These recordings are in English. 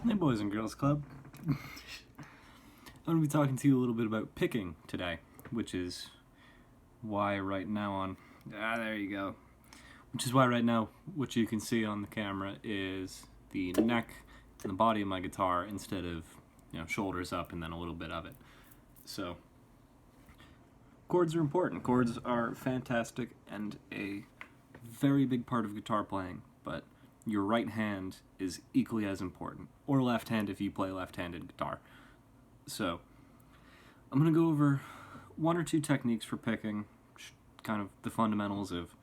Hey boys and girls club. I'm going to be talking to you a little bit about picking today, which is why right now there you go. Which is why right now what you can see on the camera is the neck and the body of my guitar instead of, shoulders up and then a little bit of it. So chords are important. Chords are fantastic and a very big part of guitar playing, but your right hand is equally as important, or left hand if you play left-handed guitar. So I'm going to go over one or two techniques for picking, kind of the fundamentals of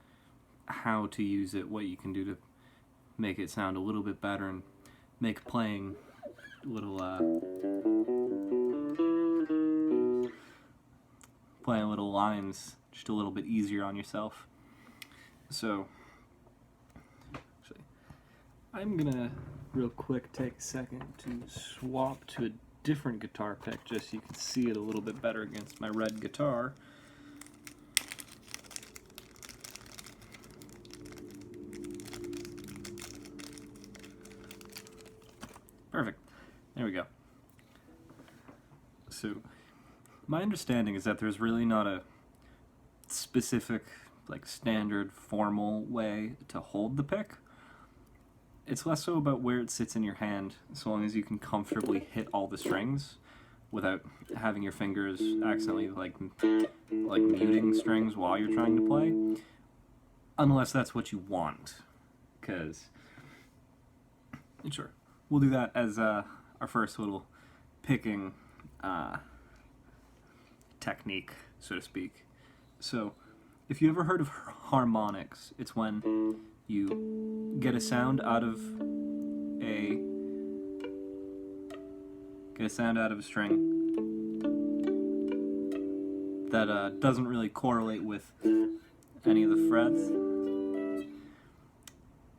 how to use it, what you can do to make it sound a little bit better and make playing a little playing little lines just a little bit easier on yourself. So I'm gonna real quick take a second to swap to a different guitar pick just so you can see it a little bit better against my red guitar. Perfect. There we go. So my understanding is that there's really not a specific, standard formal way to hold the pick. It's less so about where it sits in your hand, so long as you can comfortably hit all the strings without having your fingers accidentally like muting strings while you're trying to play, unless that's what you want. Because sure, we'll do that as our first little picking technique, so to speak. So if you ever heard of harmonics, it's when you get a sound out of a string that doesn't really correlate with any of the frets.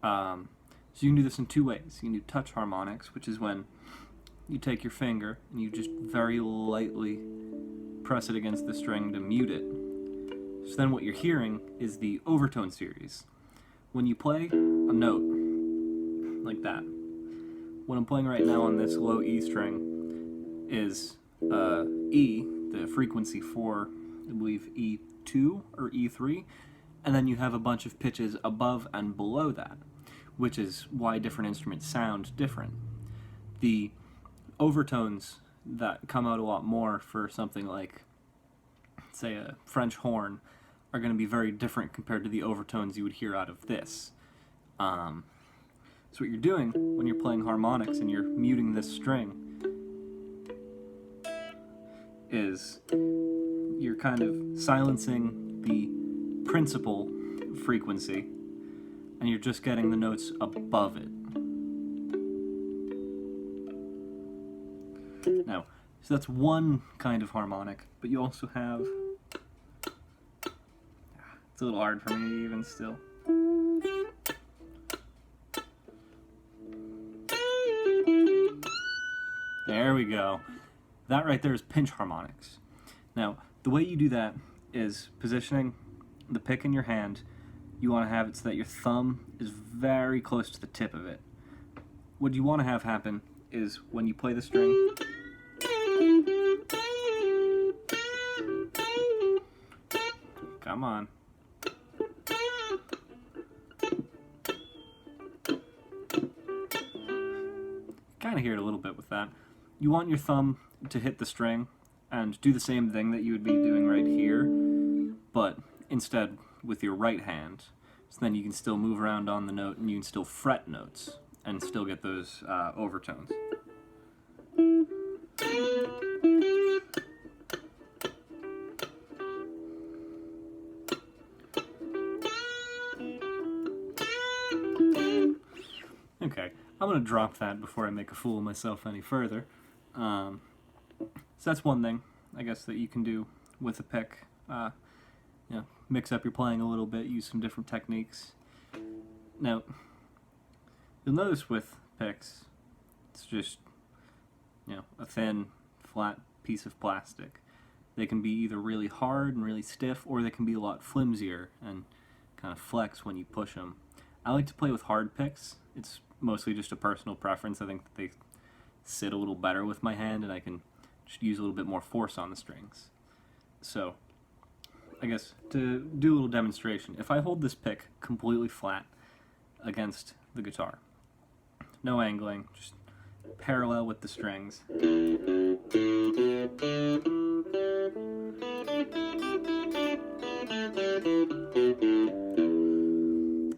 So you can do this in two ways. You can do touch harmonics, which is when you take your finger and you just very lightly press it against the string to mute it. So then what you're hearing is the overtone series. When you play a note like that, what I'm playing right now on this low E string is E, the frequency for, I believe, E2 or E3, and then you have a bunch of pitches above and below that, which is why different instruments sound different. The overtones that come out a lot more for something like, say, a French horn are going to be very different compared to the overtones you would hear out of this. So what you're doing when you're playing harmonics and you're muting this string is you're kind of silencing the principal frequency and you're just getting the notes above it. Now, so that's one kind of harmonic, but you also have... It's a little hard for me even still. There we go. That right there is pinch harmonics. Now, the way you do that is positioning the pick in your hand. You want to have it so that your thumb is very close to the tip of it. What you want to have happen is when you play the string, come on. Kind of hear it a little bit with that. You want your thumb to hit the string and do the same thing that you would be doing right here, but instead with your right hand. So then you can still move around on the note and you can still fret notes and still get those overtones. Okay, I'm going to drop that before I make a fool of myself any further. So that's one thing, I guess, that you can do with a pick. Mix up your playing a little bit, use some different techniques. Now, you'll notice with picks, it's just, a thin, flat piece of plastic. They can be either really hard and really stiff, or they can be a lot flimsier and kind of flex when you push them. I like to play with hard picks. It's mostly just a personal preference. I think that they sit a little better with my hand, and I can just use a little bit more force on the strings. So, I guess to do a little demonstration, if I hold this pick completely flat against the guitar, no angling, just parallel with the strings,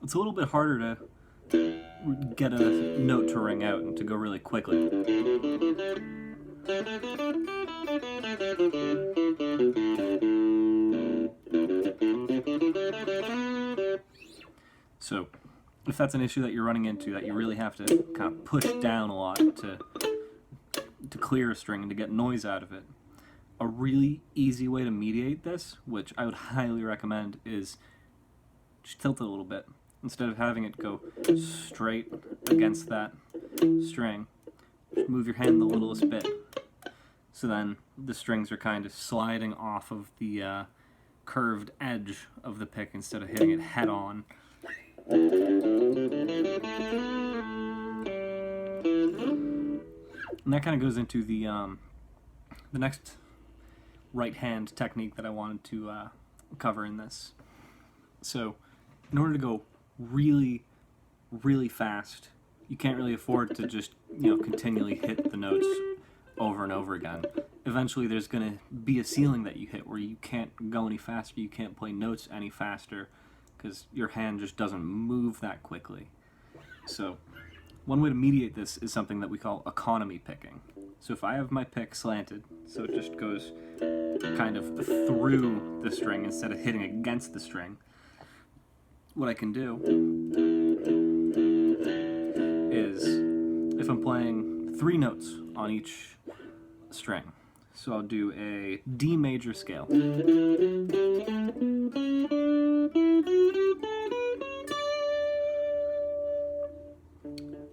it's a little bit harder to get a note to ring out and to go really quickly. So, if that's an issue that you're running into, that you really have to kind of push down a lot to clear a string and to get noise out of it, a really easy way to mediate this, which I would highly recommend, is just tilt it a little bit. Instead of having it go straight against that string, just move your hand the littlest bit. So then the strings are kind of sliding off of the curved edge of the pick instead of hitting it head on. And that kind of goes into the next right hand technique that I wanted to cover in this. So in order to go really, really fast, you can't really afford to just, continually hit the notes over and over again. Eventually there's going to be a ceiling that you hit where you can't go any faster, you can't play notes any faster, because your hand just doesn't move that quickly. So one way to mediate this is something that we call economy picking. So if I have my pick slanted, so it just goes kind of through the string instead of hitting against the string, what I can do is, if I'm playing 3 notes on each string, so I'll do a D major scale.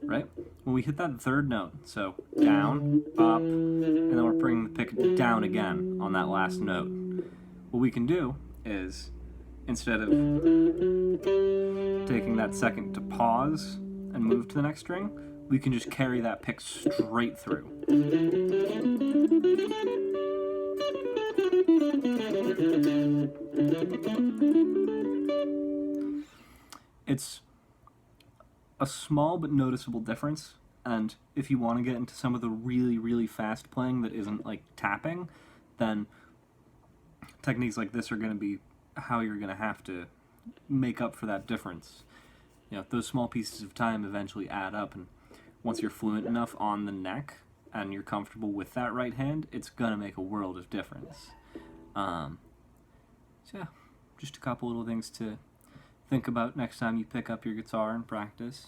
Right? When we hit that 3rd note, so down, up, and then we're bringing the pick down again on that last note, what we can do is, instead of taking that second to pause and move to the next string, we can just carry that pick straight through. It's a small but noticeable difference, and if you want to get into some of the really, really fast playing that isn't like tapping, then techniques like this are going to be how you're going to have to make up for that difference. Those small pieces of time eventually add up, and once you're fluent enough on the neck and you're comfortable with that right hand, it's going to make a world of difference. So yeah, just a couple little things to think about next time you pick up your guitar and practice.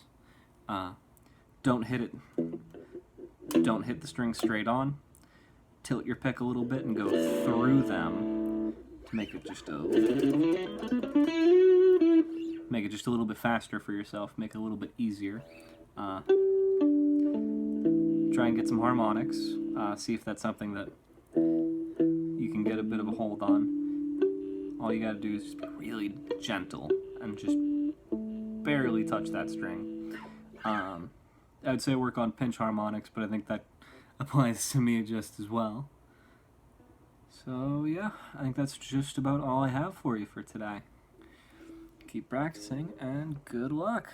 Don't hit the strings straight on. Tilt your pick a little bit and go through them to make it just a little bit faster for yourself, make it a little bit easier. Try and get some harmonics. See if that's something that you can get a bit of a hold on. All you gotta do is just be really gentle and just barely touch that string. I would say work on pinch harmonics, but I think that applies to me just as well. So yeah, I think that's just about all I have for you for today. Keep practicing, and good luck!